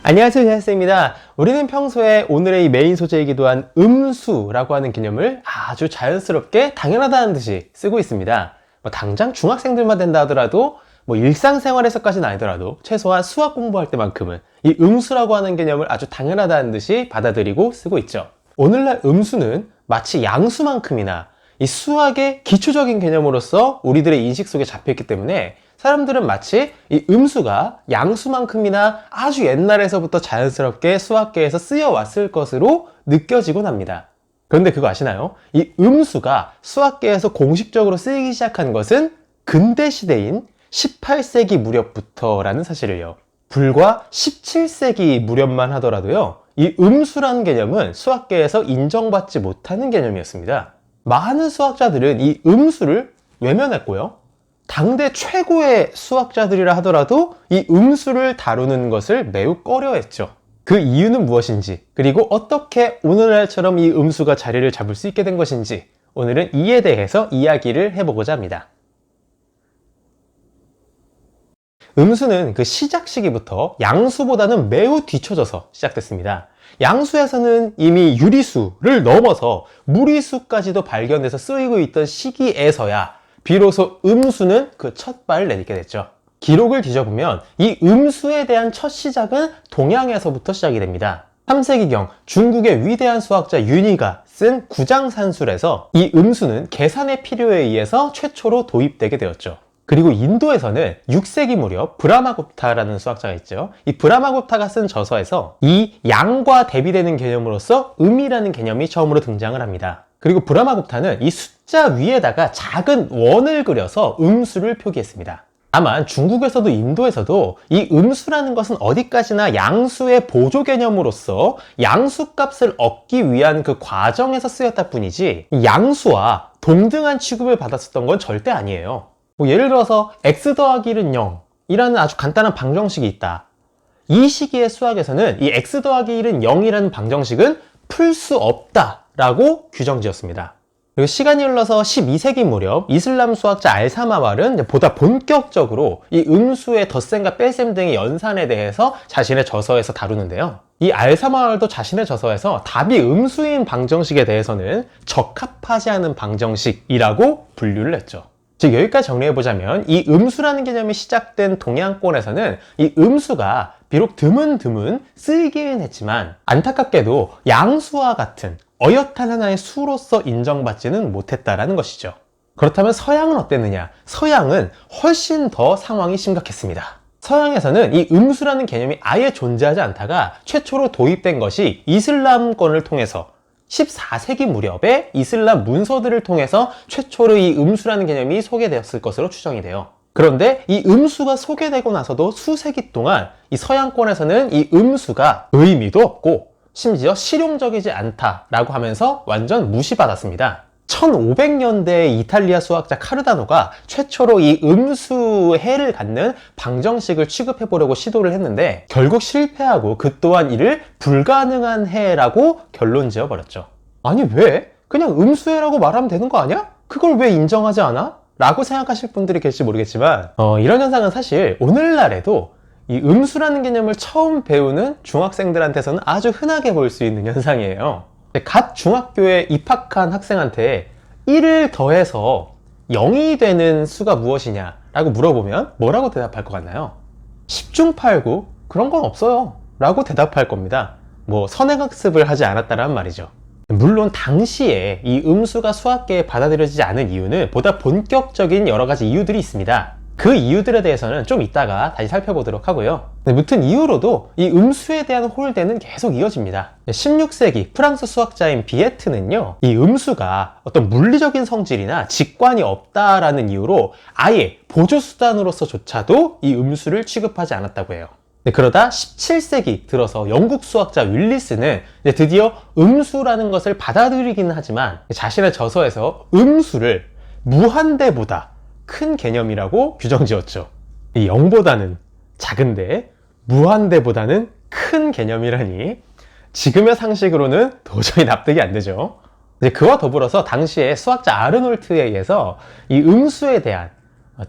안녕하세요, 제이쌤입니다. 우리는 평소에 오늘의 이 메인 소재이기도 한 음수라고 하는 개념을 아주 자연스럽게 당연하다는 듯이 쓰고 있습니다. 당장 중학생들만 된다 하더라도 일상생활에서까지는 아니더라도 최소한 수학 공부할 때만큼은 이 음수라고 하는 개념을 아주 당연하다는 듯이 받아들이고 쓰고 있죠. 오늘날 음수는 마치 양수만큼이나 이 수학의 기초적인 개념으로서 우리들의 인식 속에 잡혀있기 때문에 사람들은 마치 이 음수가 양수만큼이나 아주 옛날에서부터 자연스럽게 수학계에서 쓰여왔을 것으로 느껴지곤 합니다. 그런데 그거 아시나요? 이 음수가 수학계에서 공식적으로 쓰이기 시작한 것은 근대 시대인 18세기 무렵부터라는 사실을요. 불과 17세기 무렵만 하더라도요, 이 음수라는 개념은 수학계에서 인정받지 못하는 개념이었습니다. 많은 수학자들은 이 음수를 외면했고요. 당대 최고의 수학자들이라 하더라도 이 음수를 다루는 것을 매우 꺼려했죠. 그 이유는 무엇인지, 그리고 어떻게 오늘날처럼 이 음수가 자리를 잡을 수 있게 된 것인지, 오늘은 이에 대해서 이야기를 해보고자 합니다. 음수는 그 시작 시기부터 양수보다는 매우 뒤쳐져서 시작됐습니다. 양수에서는 이미 유리수를 넘어서 무리수까지도 발견돼서 쓰이고 있던 시기에서야 비로소 음수는 그 첫 발을 내딛게 됐죠. 기록을 뒤져보면 이 음수에 대한 첫 시작은 동양에서부터 시작이 됩니다. 3세기경 중국의 위대한 수학자 윤희가 쓴 구장산술에서 이 음수는 계산의 필요에 의해서 최초로 도입되게 되었죠. 그리고 인도에서는 6세기 무렵 브라마굽타라는 수학자가 있죠. 이 브라마굽타가 쓴 저서에서 이 양과 대비되는 개념으로서 음이라는 개념이 처음으로 등장을 합니다. 그리고 브라마굽타는 이 숫자 위에다가 작은 원을 그려서 음수를 표기했습니다. 다만 중국에서도 인도에서도 이 음수라는 것은 어디까지나 양수의 보조 개념으로서 양수값을 얻기 위한 그 과정에서 쓰였다 뿐이지 양수와 동등한 취급을 받았었던 건 절대 아니에요. 예를 들어서 x 더하기 1은 0 이라는 아주 간단한 방정식이 있다. 이 시기의 수학에서는 이 x 더하기 1은 0이라는 방정식은 풀 수 없다 라고 규정지었습니다. 그리고 시간이 흘러서 12세기 무렵 이슬람 수학자 알사마왈은 보다 본격적으로 이 음수의 덧셈과 뺄셈 등의 연산에 대해서 자신의 저서에서 다루는데요. 이 알사마왈도 자신의 저서에서 답이 음수인 방정식에 대해서는 적합하지 않은 방정식이라고 분류를 했죠. 즉 여기까지 정리해보자면 이 음수라는 개념이 시작된 동양권에서는 이 음수가 비록 드문드문 쓰이기는 했지만 안타깝게도 양수와 같은 어엿한 하나의 수로서 인정받지는 못했다라는 것이죠. 그렇다면 서양은 어땠느냐? 서양은 훨씬 더 상황이 심각했습니다. 서양에서는 이 음수라는 개념이 아예 존재하지 않다가 최초로 도입된 것이 이슬람권을 통해서 14세기 무렵에 이슬람 문서들을 통해서 최초로 이 음수라는 개념이 소개되었을 것으로 추정이 돼요. 그런데 이 음수가 소개되고 나서도 수세기 동안 이 서양권에서는 이 음수가 의미도 없고 심지어 실용적이지 않다라고 하면서 완전 무시받았습니다. 1500년대 이탈리아 수학자 카르다노가 최초로 이 음수해를 갖는 방정식을 취급해 보려고 시도를 했는데 결국 실패하고 그 또한 이를 불가능한 해라고 결론 지어 버렸죠. 아니 왜? 그냥 음수해라고 말하면 되는 거 아니야? 그걸 왜 인정하지 않아? 라고 생각하실 분들이 계실지 모르겠지만 이런 현상은 사실 오늘날에도 이 음수라는 개념을 처음 배우는 중학생들한테서는 아주 흔하게 볼 수 있는 현상이에요. 갓 중학교에 입학한 학생한테 1을 더해서 0이 되는 수가 무엇이냐 라고 물어보면 뭐라고 대답할 것 같나요? 10중 8구 그런 건 없어요 라고 대답할 겁니다. 선행학습을 하지 않았다란 말이죠. 물론 당시에 이 음수가 수학계에 받아들여지지 않은 이유는 보다 본격적인 여러 가지 이유들이 있습니다. 그 이유들에 대해서는 좀 이따가 다시 살펴보도록 하고요. 무튼 이후로도 이 음수에 대한 홀대는 계속 이어집니다. 16세기 프랑스 수학자인 비에트는요, 이 음수가 어떤 물리적인 성질이나 직관이 없다라는 이유로 아예 보조수단으로서조차도 이 음수를 취급하지 않았다고 해요. 그러다 17세기 들어서 영국 수학자 윌리스는 드디어 음수라는 것을 받아들이기는 하지만 자신의 저서에서 음수를 무한대보다 큰 개념이라고 규정지었죠. 이 0보다는 작은데 무한대보다는 큰 개념이라니 지금의 상식으로는 도저히 납득이 안 되죠. 그와 더불어서 당시에 수학자 아르놀트에 의해서 이 음수에 대한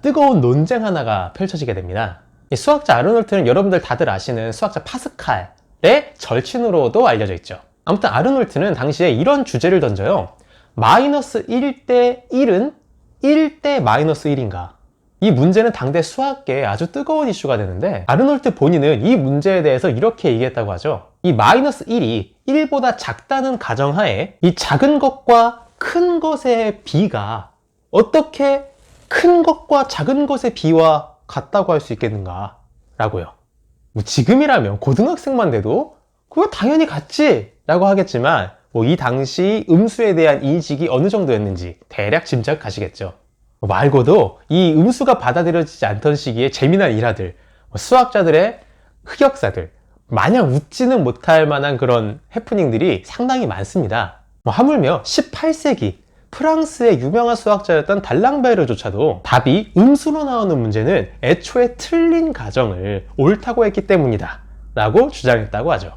뜨거운 논쟁 하나가 펼쳐지게 됩니다. 이 수학자 아르놀트는 여러분들 다들 아시는 수학자 파스칼의 절친으로도 알려져 있죠. 아무튼 아르놀트는 당시에 이런 주제를 던져요. 마이너스 1대 1은 1대 마이너스 1인가? 이 문제는 당대 수학계에 아주 뜨거운 이슈가 되는데, 아르놀트 본인은 이 문제에 대해서 이렇게 얘기했다고 하죠. 이 마이너스 1이 1보다 작다는 가정하에 이 작은 것과 큰 것의 비가 어떻게 큰 것과 작은 것의 비와 같다고 할 수 있겠는가 라고요. 뭐 지금이라면 고등학생만 돼도 그거 당연히 같지 라고 하겠지만, 뭐 이 당시 음수에 대한 인식이 어느 정도였는지 대략 짐작하시겠죠. 말고도 이 음수가 받아들여지지 않던 시기에 재미난 일화들, 수학자들의 흑역사들, 마냥 웃지는 못할 만한 그런 해프닝들이 상당히 많습니다. 하물며 18세기 프랑스의 유명한 수학자였던 달랑베르조차도 답이 음수로 나오는 문제는 애초에 틀린 가정을 옳다고 했기 때문이다 라고 주장했다고 하죠.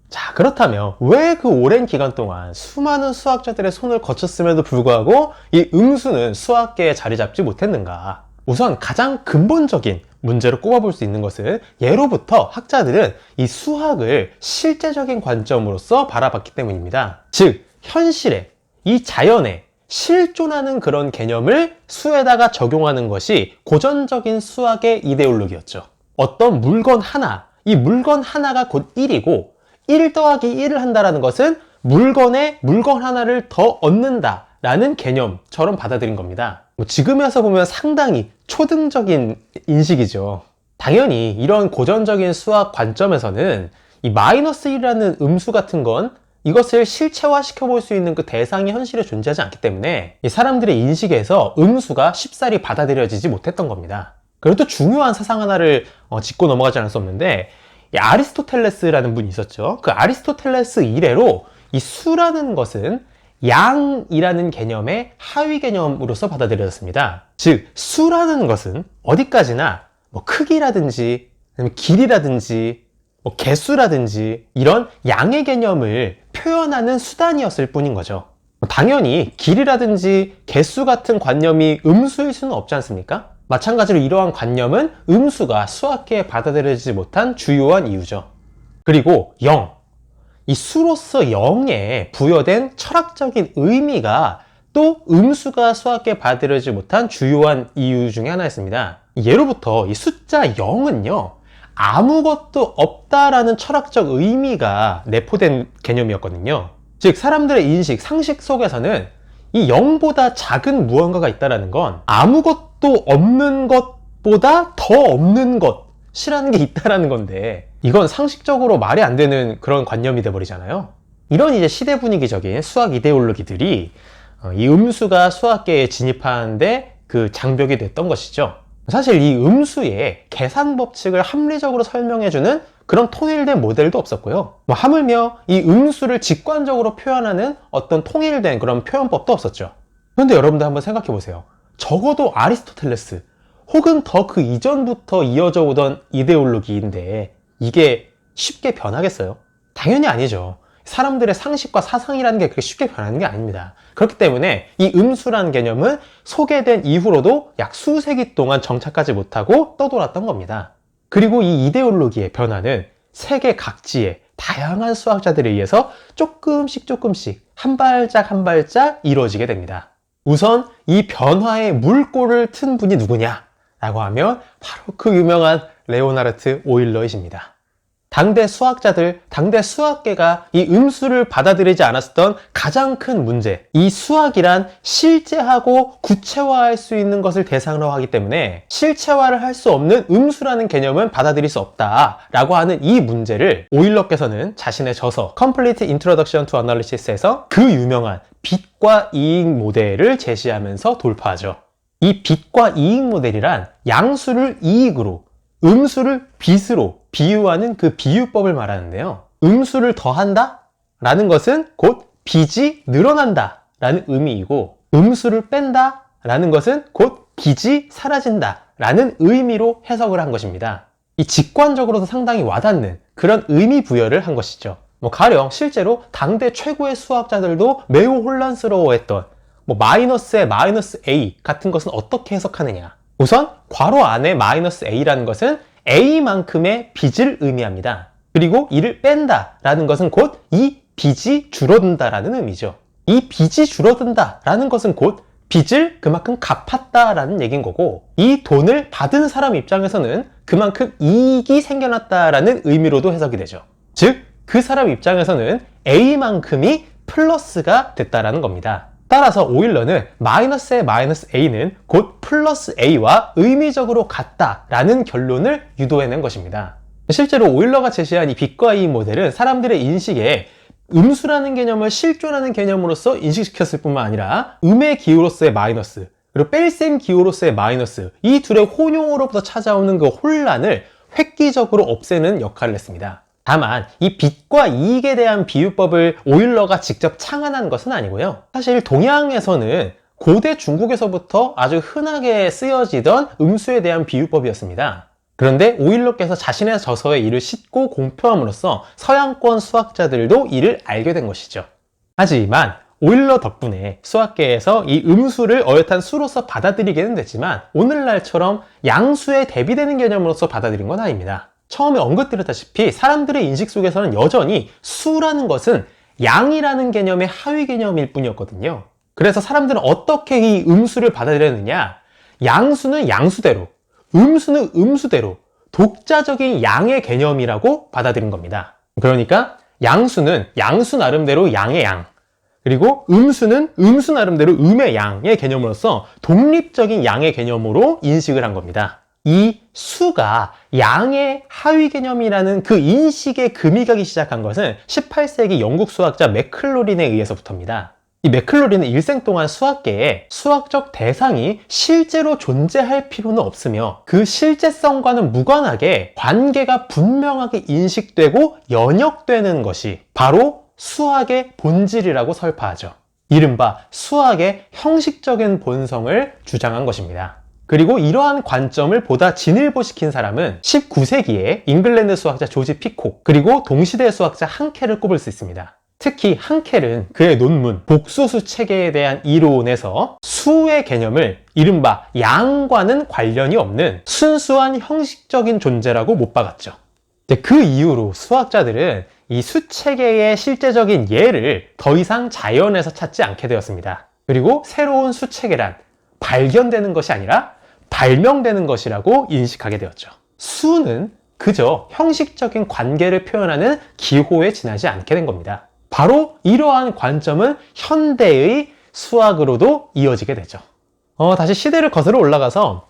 자, 그렇다면 왜 그 오랜 기간 동안 수많은 수학자들의 손을 거쳤음에도 불구하고 이 음수는 수학계에 자리 잡지 못했는가? 우선 가장 근본적인 문제로 꼽아볼 수 있는 것은, 예로부터 학자들은 이 수학을 실제적인 관점으로서 바라봤기 때문입니다. 즉, 현실에, 이 자연에 실존하는 그런 개념을 수에다가 적용하는 것이 고전적인 수학의 이데올로기였죠. 어떤 물건 하나, 이 물건 하나가 곧 1이고 1 더하기 1을 한다는 것은 물건 하나를 더 얻는다 라는 개념처럼 받아들인 겁니다. 지금에서 보면 상당히 초등적인 인식이죠. 당연히 이런 고전적인 수학 관점에서는 이 마이너스 1이라는 음수 같은 건 이것을 실체화 시켜볼 수 있는 그 대상이 현실에 존재하지 않기 때문에 이 사람들의 인식에서 음수가 쉽사리 받아들여지지 못했던 겁니다. 그리고 또 중요한 사상 하나를 짚고 넘어가지 않을 수 없는데, 이 아리스토텔레스라는 분이 있었죠. 그 아리스토텔레스 이래로 이 수라는 것은 양이라는 개념의 하위 개념으로서 받아들여졌습니다. 즉, 수라는 것은 어디까지나 뭐 크기라든지 길이라든지 뭐 개수라든지 이런 양의 개념을 표현하는 수단이었을 뿐인 거죠. 당연히 길이라든지 개수 같은 관념이 음수일 수는 없지 않습니까? 마찬가지로 이러한 관념은 음수가 수학계에 받아들여지지 못한 주요한 이유죠. 그리고 0, 이 수로서 0에 부여된 철학적인 의미가 또 음수가 수학계에 받아들여지지 못한 주요한 이유 중에 하나였습니다. 예로부터 이 숫자 0은요, 아무것도 없다라는 철학적 의미가 내포된 개념이었거든요. 즉, 사람들의 인식, 상식 속에서는 이 0보다 작은 무언가가 있다는 건 아무것도 없는 것보다 더 없는 것이라는 게 있다는 건데, 이건 상식적으로 말이 안 되는 그런 관념이 돼버리잖아요. 이런 이제 시대 분위기적인 수학 이데올로기들이 이 음수가 수학계에 진입하는데 그 장벽이 됐던 것이죠. 사실 이 음수의 계산 법칙을 합리적으로 설명해주는 그런 통일된 모델도 없었고요. 하물며 이 음수를 직관적으로 표현하는 어떤 통일된 그런 표현법도 없었죠. 그런데 여러분들 한번 생각해 보세요. 적어도 아리스토텔레스 혹은 더 그 이전부터 이어져 오던 이데올로기인데 이게 쉽게 변하겠어요? 당연히 아니죠. 사람들의 상식과 사상이라는 게 그렇게 쉽게 변하는 게 아닙니다. 그렇기 때문에 이 음수라는 개념은 소개된 이후로도 약 수세기 동안 정착하지 못하고 떠돌았던 겁니다. 그리고 이 이데올로기의 변화는 세계 각지의 다양한 수학자들에 의해서 조금씩 한 발짝 한 발짝 이루어지게 됩니다. 우선 이 변화의 물꼬를 튼 분이 누구냐? 라고 하면 바로 그 유명한 레오나르트 오일러이십니다. 당대 수학자들, 당대 수학계가 이 음수를 받아들이지 않았던 가장 큰 문제, 이 수학이란 실제하고 구체화할 수 있는 것을 대상으로 하기 때문에 실체화를 할 수 없는 음수라는 개념은 받아들일 수 없다라고 하는 이 문제를 오일러께서는 자신의 저서 Complete Introduction to Analysis에서 그 유명한 빚과 이익 모델을 제시하면서 돌파하죠. 이 빚과 이익 모델이란 양수를 이익으로, 음수를 빚으로 비유하는 그 비유법을 말하는데요. 음수를 더한다? 라는 것은 곧 빚이 늘어난다 라는 의미이고, 음수를 뺀다? 라는 것은 곧 빚이 사라진다 라는 의미로 해석을 한 것입니다. 이 직관적으로도 상당히 와닿는 그런 의미 부여를 한 것이죠. 가령 실제로 당대 최고의 수학자들도 매우 혼란스러워했던 마이너스의 마이너스 A 같은 것은 어떻게 해석하느냐, 우선 괄호 안에 마이너스 a라는 것은 a만큼의 빚을 의미합니다. 그리고 이를 뺀다 라는 것은 곧 이 빚이 줄어든다 라는 의미죠. 이 빚이 줄어든다 라는 것은 곧 빚을 그만큼 갚았다 라는 얘기인 거고, 이 돈을 받은 사람 입장에서는 그만큼 이익이 생겨났다 라는 의미로도 해석이 되죠. 즉, 그 사람 입장에서는 a만큼이 플러스가 됐다라는 겁니다. 따라서 오일러는 마이너스의 마이너스 a는 곧 플러스 a와 의미적으로 같다라는 결론을 유도해낸 것입니다. 실제로 오일러가 제시한 이 빛과 이 모델은 사람들의 인식에 음수라는 개념을 실존하는 개념으로서 인식시켰을 뿐만 아니라 음의 기호로서의 마이너스, 그리고 뺄셈 기호로서의 마이너스, 이 둘의 혼용으로부터 찾아오는 그 혼란을 획기적으로 없애는 역할을 했습니다. 다만 이 빚과 이익에 대한 비유법을 오일러가 직접 창안한 것은 아니고요. 사실 동양에서는 고대 중국에서부터 아주 흔하게 쓰여지던 음수에 대한 비유법이었습니다. 그런데 오일러께서 자신의 저서에 이를 싣고 공표함으로써 서양권 수학자들도 이를 알게 된 것이죠. 하지만 오일러 덕분에 수학계에서 이 음수를 어엿한 수로서 받아들이게는 됐지만 오늘날처럼 양수에 대비되는 개념으로서 받아들인 건 아닙니다. 처음에 언급드렸다시피 사람들의 인식 속에서는 여전히 수라는 것은 양이라는 개념의 하위 개념일 뿐이었거든요. 그래서 사람들은 어떻게 이 음수를 받아들였느냐, 양수는 양수대로, 음수는 음수대로 독자적인 양의 개념이라고 받아들인 겁니다. 그러니까 양수는 양수 나름대로 양의 양, 그리고 음수는 음수 나름대로 음의 양의 개념으로서 독립적인 양의 개념으로 인식을 한 겁니다. 이 수가 양의 하위 개념이라는 그 인식에 금이 가기 시작한 것은 18세기 영국 수학자 맥클로린에 의해서부터입니다. 이 맥클로린은 일생 동안 수학계에 수학적 대상이 실제로 존재할 필요는 없으며 그 실제성과는 무관하게 관계가 분명하게 인식되고 연역되는 것이 바로 수학의 본질이라고 설파하죠. 이른바 수학의 형식적인 본성을 주장한 것입니다. 그리고 이러한 관점을 보다 진일보시킨 사람은 19세기에 잉글랜드 수학자 조지 피콕, 그리고 동시대 수학자 한켈을 꼽을 수 있습니다. 특히 한켈은 그의 논문 복소수 체계에 대한 이론에서 수의 개념을 이른바 양과는 관련이 없는 순수한 형식적인 존재라고 못 박았죠. 그 이후로 수학자들은 이 수체계의 실제적인 예를 더 이상 자연에서 찾지 않게 되었습니다. 그리고 새로운 수체계란 발견되는 것이 아니라 발명되는 것이라고 인식하게 되었죠. 수는 그저 형식적인 관계를 표현하는 기호에 지나지 않게 된 겁니다. 바로 이러한 관점은 현대의 수학으로도 이어지게 되죠. 다시 시대를 거슬러 올라가서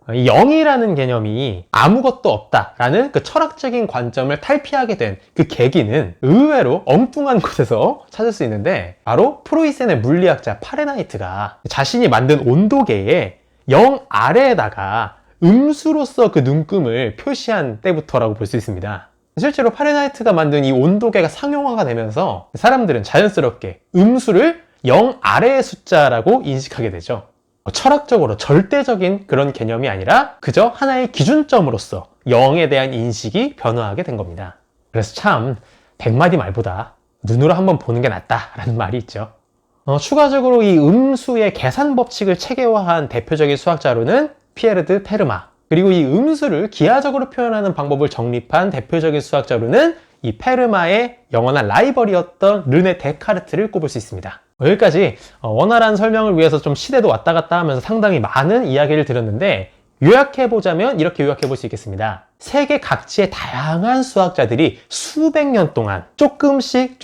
0이라는 개념이 아무것도 없다라는 그 철학적인 관점을 탈피하게 된 그 계기는 의외로 엉뚱한 곳에서 찾을 수 있는데, 바로 프로이센의 물리학자 파레나이트가 자신이 만든 온도계에 0 아래에다가 음수로서 그 눈금을 표시한 때부터라고 볼 수 있습니다. 실제로 파레나이트가 만든 이 온도계가 상용화가 되면서 사람들은 자연스럽게 음수를 0 아래의 숫자라고 인식하게 되죠. 철학적으로 절대적인 그런 개념이 아니라 그저 하나의 기준점으로서 0에 대한 인식이 변화하게 된 겁니다. 그래서 참 100마디 말보다 눈으로 한번 보는 게 낫다라는 말이 있죠. 추가적으로 이 음수의 계산 법칙을 체계화한 대표적인 수학자로는 피에르 드 페르마, 그리고 이 음수를 기하적으로 표현하는 방법을 정립한 대표적인 수학자로는 이 페르마의 영원한 라이벌이었던 르네 데카르트를 꼽을 수 있습니다. 여기까지 원활한 설명을 위해서 좀 시대도 왔다 갔다 하면서 상당히 많은 이야기를 드렸는데, 요약해보자면 이렇게 요약해볼 수 있겠습니다. 세계 각지의 다양한 수학자들이 수백 년 동안 조금씩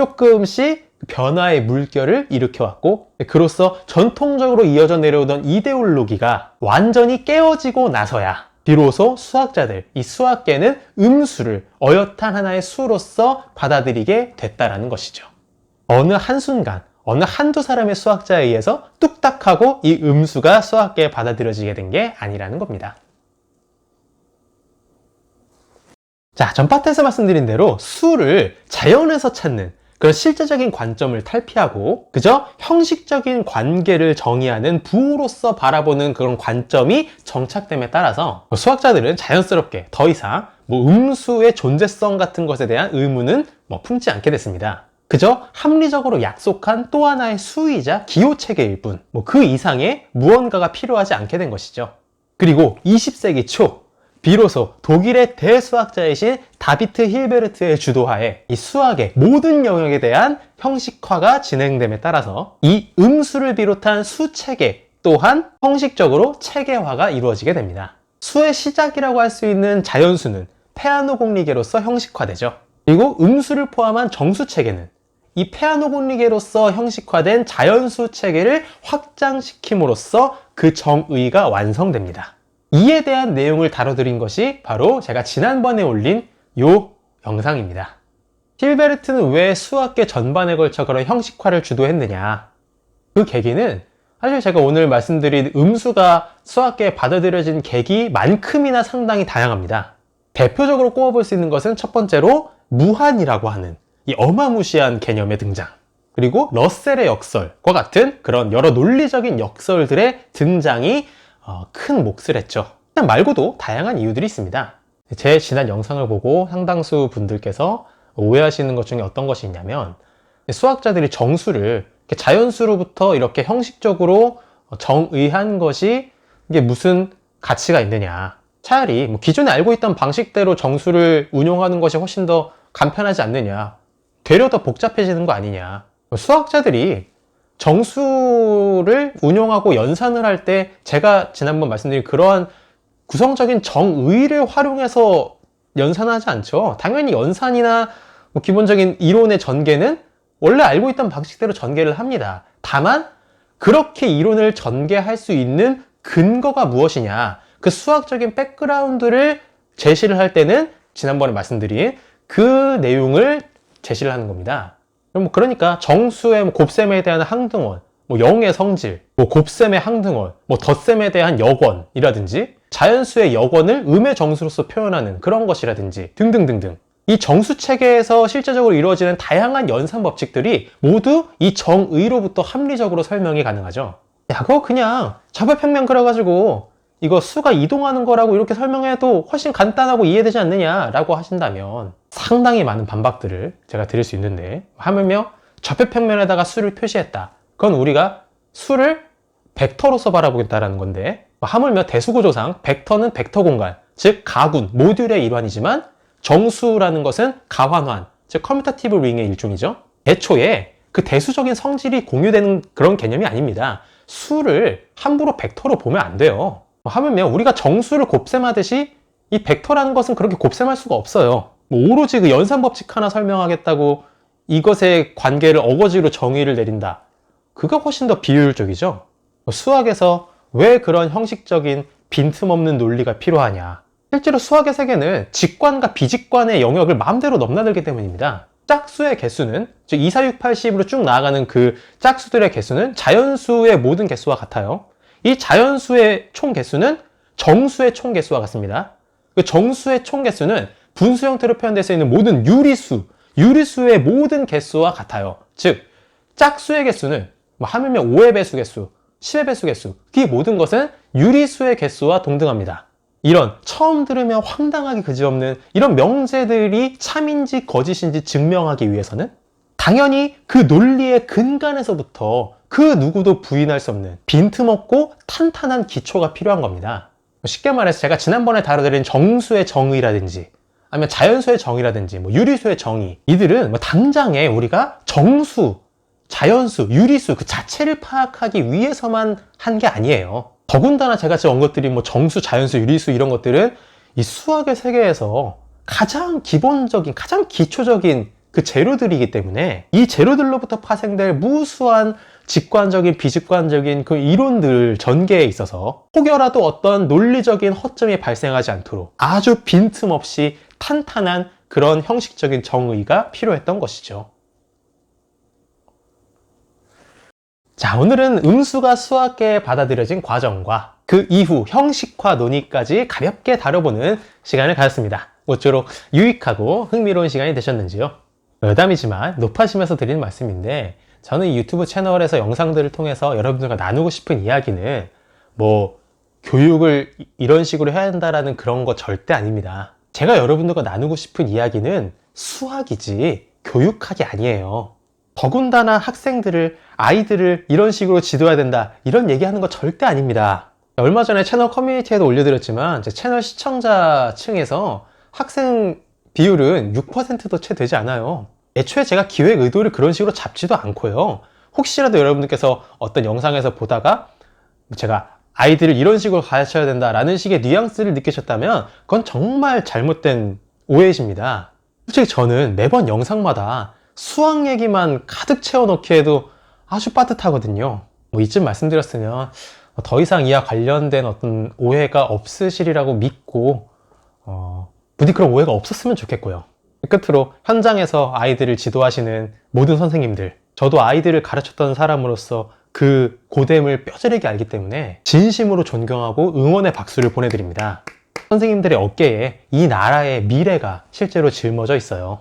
변화의 물결을 일으켜왔고, 그로써 전통적으로 이어져 내려오던 이데올로기가 완전히 깨어지고 나서야 비로소 수학자들, 이 수학계는 음수를 어엿한 하나의 수로서 받아들이게 됐다라는 것이죠. 어느 한순간, 어느 한두 사람의 수학자에 의해서 뚝딱하고 이 음수가 수학계에 받아들여지게 된 게 아니라는 겁니다. 자, 전파트에서 말씀드린 대로 수를 자연에서 찾는 그런 실제적인 관점을 탈피하고 그저 형식적인 관계를 정의하는 부호로서 바라보는 그런 관점이 정착됨에 따라서 수학자들은 자연스럽게 더 이상 음수의 존재성 같은 것에 대한 의문은 품지 않게 됐습니다. 그저 합리적으로 약속한 또 하나의 수이자 기호체계일 뿐, 그 이상의 무언가가 필요하지 않게 된 것이죠. 그리고 20세기 초 비로소 독일의 대수학자이신 다비트 힐베르트의 주도하에 이 수학의 모든 영역에 대한 형식화가 진행됨에 따라서 이 음수를 비롯한 수체계 또한 형식적으로 체계화가 이루어지게 됩니다. 수의 시작이라고 할 수 있는 자연수는 페아노 공리계로서 형식화되죠. 그리고 음수를 포함한 정수체계는 이 페아노 공리계로서 형식화된 자연수 체계를 확장시킴으로써 그 정의가 완성됩니다. 이에 대한 내용을 다뤄드린 것이 바로 제가 지난번에 올린 요 영상입니다. 힐베르트는 왜 수학계 전반에 걸쳐 그런 형식화를 주도했느냐? 그 계기는 사실 제가 오늘 말씀드린 음수가 수학계에 받아들여진 계기만큼이나 상당히 다양합니다. 대표적으로 꼽아볼 수 있는 것은 첫 번째로 무한이라고 하는 이 어마무시한 개념의 등장, 그리고 러셀의 역설과 같은 그런 여러 논리적인 역설들의 등장이 큰 몫을 했죠. 말고도 다양한 이유들이 있습니다. 제 지난 영상을 보고 상당수 분들께서 오해하시는 것 중에 어떤 것이 있냐면, 수학자들이 정수를 자연수로부터 이렇게 형식적으로 정의한 것이 이게 무슨 가치가 있느냐, 차라리 기존에 알고 있던 방식대로 정수를 운용하는 것이 훨씬 더 간편하지 않느냐, 되려 더 복잡해지는 거 아니냐. 수학자들이 정수를 운용하고 연산을 할 때 제가 지난번 말씀드린 그러한 구성적인 정의를 활용해서 연산하지 않죠. 당연히 연산이나 기본적인 이론의 전개는 원래 알고 있던 방식대로 전개를 합니다. 다만 그렇게 이론을 전개할 수 있는 근거가 무엇이냐, 그 수학적인 백그라운드를 제시를 할 때는 지난번에 말씀드린 그 내용을 제시를 하는 겁니다. 그러니까 정수의 곱셈에 대한 항등원, 0의 성질, 곱셈의 항등원, 덧셈에 대한 역원이라든지 자연수의 역원을 음의 정수로서 표현하는 그런 것이라든지 등등등등, 이 정수 체계에서 실제적으로 이루어지는 다양한 연산 법칙들이 모두 이 정의로부터 합리적으로 설명이 가능하죠. 야, 그거 그냥 좌표평면 그려가지고 이거 수가 이동하는 거라고 이렇게 설명해도 훨씬 간단하고 이해되지 않느냐라고 하신다면 상당히 많은 반박들을 제가 드릴 수 있는데, 하물며 좌표평면에다가 수를 표시했다, 그건 우리가 수를 벡터로서 바라보겠다라는 건데, 하물며 대수구조상 벡터는 벡터 공간, 즉 가군, 모듈의 일환이지만 정수라는 것은 가환환, 즉 커뮤터티브 링의 일종이죠. 애초에 그 대수적인 성질이 공유되는 그런 개념이 아닙니다. 수를 함부로 벡터로 보면 안 돼요. 하물며 우리가 정수를 곱셈하듯이 이 벡터라는 것은 그렇게 곱셈할 수가 없어요. 오로지 그 연산법칙 하나 설명하겠다고 이것의 관계를 어거지로 정의를 내린다, 그거 훨씬 더 비효율적이죠. 수학에서 왜 그런 형식적인 빈틈없는 논리가 필요하냐, 실제로 수학의 세계는 직관과 비직관의 영역을 마음대로 넘나들기 때문입니다. 짝수의 개수는, 즉 2, 4, 6, 8, 10으로 쭉 나아가는 그 짝수들의 개수는 자연수의 모든 개수와 같아요. 이 자연수의 총 개수는 정수의 총 개수와 같습니다. 그 정수의 총 개수는 분수 형태로 표현되어 있는 모든 유리수의 모든 개수와 같아요. 즉 짝수의 개수는 하물며 5의 배수 개수, 10의 배수 개수, 이 모든 것은 유리수의 개수와 동등합니다. 이런 처음 들으면 황당하기 그지없는 이런 명제들이 참인지 거짓인지 증명하기 위해서는 당연히 그 논리의 근간에서부터 그 누구도 부인할 수 없는 빈틈없고 탄탄한 기초가 필요한 겁니다. 쉽게 말해서 제가 지난번에 다뤄드린 정수의 정의라든지 아니면 자연수의 정의라든지 유리수의 정의, 이들은 당장에 우리가 정수, 자연수, 유리수 그 자체를 파악하기 위해서만 한 게 아니에요. 더군다나 제가 지금 언급드린 정수, 자연수, 유리수 이런 것들은 이 수학의 세계에서 가장 기본적인, 가장 기초적인 그 재료들이기 때문에 이 재료들로부터 파생될 무수한 직관적인, 비직관적인 그 이론들 전개에 있어서 혹여라도 어떤 논리적인 허점이 발생하지 않도록 아주 빈틈없이 탄탄한 그런 형식적인 정의가 필요했던 것이죠. 자, 오늘은 음수가 수학계에 받아들여진 과정과 그 이후 형식화 논의까지 가볍게 다뤄보는 시간을 가졌습니다. 모쪼록 유익하고 흥미로운 시간이 되셨는지요? 여담이지만 높아지면서 드리는 말씀인데, 저는 이 유튜브 채널에서 영상들을 통해서 여러분들과 나누고 싶은 이야기는 교육을 이런 식으로 해야 한다라는 그런 거 절대 아닙니다. 제가 여러분들과 나누고 싶은 이야기는 수학이지 교육학이 아니에요. 더군다나 아이들을 이런 식으로 지도해야 된다, 이런 얘기하는 거 절대 아닙니다. 얼마 전에 채널 커뮤니티에도 올려드렸지만 제 채널 시청자층에서 학생 비율은 6%도 채 되지 않아요. 애초에 제가 기획 의도를 그런 식으로 잡지도 않고요. 혹시라도 여러분들께서 어떤 영상에서 보다가 제가 아이들을 이런 식으로 가르쳐야 된다라는 식의 뉘앙스를 느끼셨다면 그건 정말 잘못된 오해이십니다. 솔직히 저는 매번 영상마다 수학 얘기만 가득 채워넣기에도 아주 빠듯하거든요. 이쯤 말씀드렸으면 더 이상 이와 관련된 어떤 오해가 없으시리라고 믿고 부디 그런 오해가 없었으면 좋겠고요. 끝으로 현장에서 아이들을 지도하시는 모든 선생님들, 저도 아이들을 가르쳤던 사람으로서 그 고됨을 뼈저리게 알기 때문에 진심으로 존경하고 응원의 박수를 보내드립니다. 선생님들의 어깨에 이 나라의 미래가 실제로 짊어져 있어요.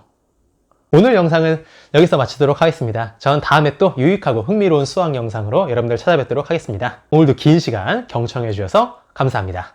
오늘 영상은 여기서 마치도록 하겠습니다. 전 다음에 또 유익하고 흥미로운 수학 영상으로 여러분들 찾아뵙도록 하겠습니다. 오늘도 긴 시간 경청해 주셔서 감사합니다.